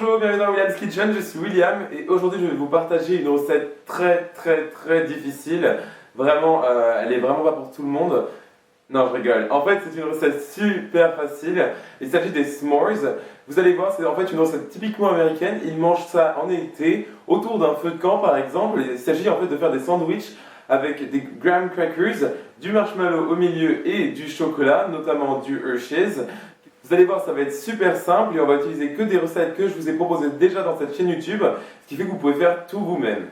Bonjour, bienvenue dans William's Kitchen, je suis William et aujourd'hui je vais vous partager une recette très difficile. Vraiment, elle est vraiment pas pour tout le monde. Non, je rigole. En fait, c'est une recette super facile. Il s'agit des s'mores. Vous allez voir, c'est en fait une recette typiquement américaine. Ils mangent ça en été, autour d'un feu de camp par exemple. Il s'agit en fait de faire des sandwichs avec des graham crackers, du marshmallow au milieu et du chocolat, notamment du Hershey's. Vous allez voir, ça va être super simple et on va utiliser que des recettes que je vous ai proposées déjà dans cette chaîne YouTube, ce qui fait que vous pouvez faire tout vous-même.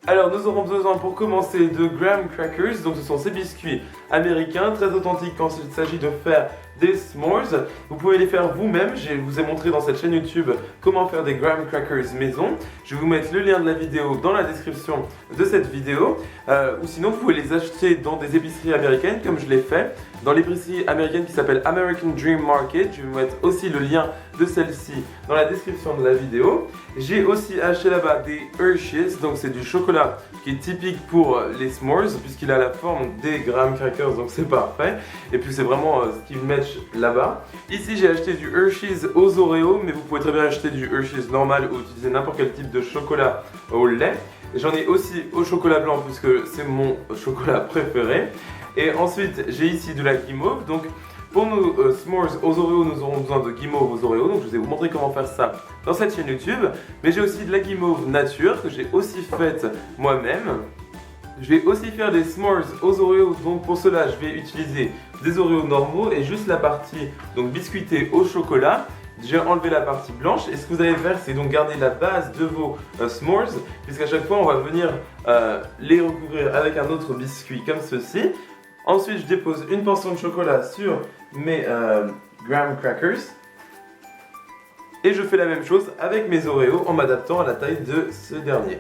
Alors nous aurons besoin pour commencer de graham crackers, donc ce sont ces biscuits américains très authentiques quand il s'agit de faire des s'mores. Vous pouvez les faire vous-même, je vous ai montré dans cette chaîne YouTube comment faire des graham crackers maison. Je vais vous mettre le lien de la vidéo dans la description de cette vidéo, ou sinon vous pouvez les acheter dans des épiceries américaines comme je l'ai fait, dans l'épicerie américaine qui s'appelle American Dream Market. Je vais vous mettre aussi le lien de celle-ci dans la description de la vidéo. J'ai aussi acheté là-bas des Hershey's, donc c'est du chocolat qui est typique pour les s'mores puisqu'il a la forme des graham crackers, donc c'est parfait. Et puis c'est vraiment ce qui match là-bas. Ici j'ai acheté du Hershey's aux Oreos, mais vous pouvez très bien acheter du Hershey's normal ou utiliser n'importe quel type de chocolat au lait. J'en ai aussi au chocolat blanc puisque c'est mon chocolat préféré. Et ensuite j'ai ici de la guimauve. Donc pour nos s'mores aux Oreos, nous aurons besoin de guimauve aux Oreos, donc je vais vous montrer comment faire ça dans cette chaîne YouTube. Mais j'ai aussi de la guimauve nature que j'ai aussi faite moi-même. Je vais aussi faire des s'mores aux Oreos, donc pour cela je vais utiliser des Oreos normaux et juste la partie donc biscuitée au chocolat. J'ai enlevé la partie blanche et ce que vous allez faire c'est donc garder la base de vos s'mores, puisqu'à chaque fois on va venir les recouvrir avec un autre biscuit comme ceci. Ensuite je dépose une portion de chocolat sur mes graham crackers et je fais la même chose avec mes Oreos en m'adaptant à la taille de ce dernier.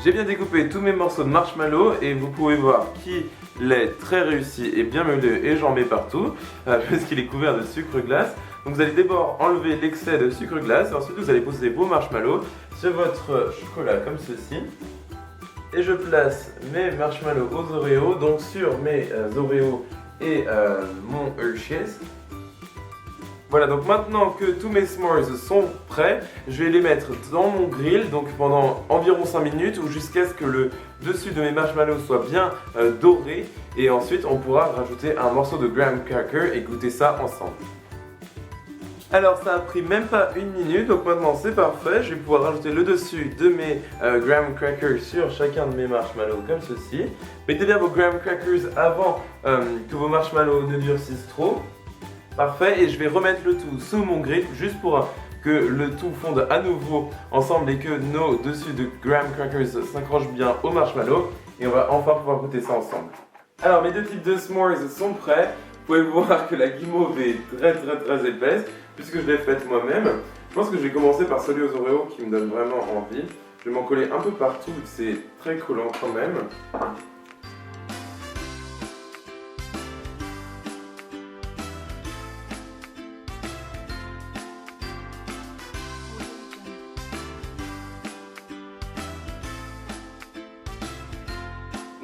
J'ai bien découpé tous mes morceaux de marshmallow et vous pouvez voir qu'il est très réussi et bien meulé et j'en mets partout puisqu'il est couvert de sucre glace. Donc vous allez d'abord enlever l'excès de sucre glace et ensuite vous allez poser vos marshmallows sur votre chocolat comme ceci. Et je place mes marshmallows aux Oreos, donc sur mes Oreos et mon Hershey's. Voilà, donc maintenant que tous mes s'mores sont prêts, je vais les mettre dans mon grill donc pendant environ 5 minutes ou jusqu'à ce que le dessus de mes marshmallows soit bien doré et ensuite on pourra rajouter un morceau de graham cracker et goûter ça ensemble. Alors ça a pris même pas une minute, donc maintenant c'est parfait. Je vais pouvoir rajouter le dessus de mes graham crackers sur chacun de mes marshmallows comme ceci. Mettez bien vos graham crackers avant que vos marshmallows ne durcissent trop. Parfait, et je vais remettre le tout sous mon grill juste pour que le tout fonde à nouveau ensemble et que nos dessus de graham crackers s'accrochent bien au marshmallow. Et on va enfin pouvoir goûter ça ensemble. Alors mes deux types de s'mores sont prêts. Vous pouvez voir que la guimauve est très épaisse puisque je l'ai faite moi-même. Je pense que je vais commencer par celui aux Oreos qui me donne vraiment envie. Je vais m'en coller un peu partout vu que c'est très collant quand même.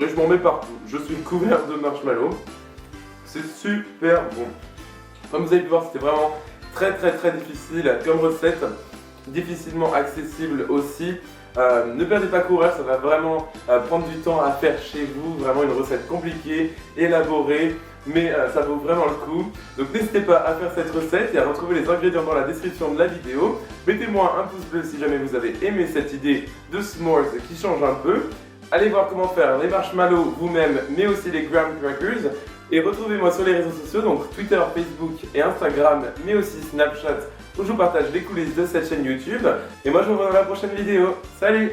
Et je m'en mets partout. Je suis couvert de marshmallow. C'est super bon. Comme vous avez pu voir, c'était vraiment très difficile comme recette. Difficilement accessible aussi. Ne perdez pas courage, ça va vraiment prendre du temps à faire chez vous. Vraiment une recette compliquée, élaborée, mais ça vaut vraiment le coup. Donc n'hésitez pas à faire cette recette et à retrouver les ingrédients dans la description de la vidéo. Mettez-moi un pouce bleu si jamais vous avez aimé cette idée de s'mores qui change un peu. Allez voir comment faire les marshmallows vous-même, mais aussi les graham crackers. Et retrouvez-moi sur les réseaux sociaux, donc Twitter, Facebook et Instagram, mais aussi Snapchat, où je vous partage les coulisses de cette chaîne YouTube. Et moi je vous revois dans la prochaine vidéo. Salut!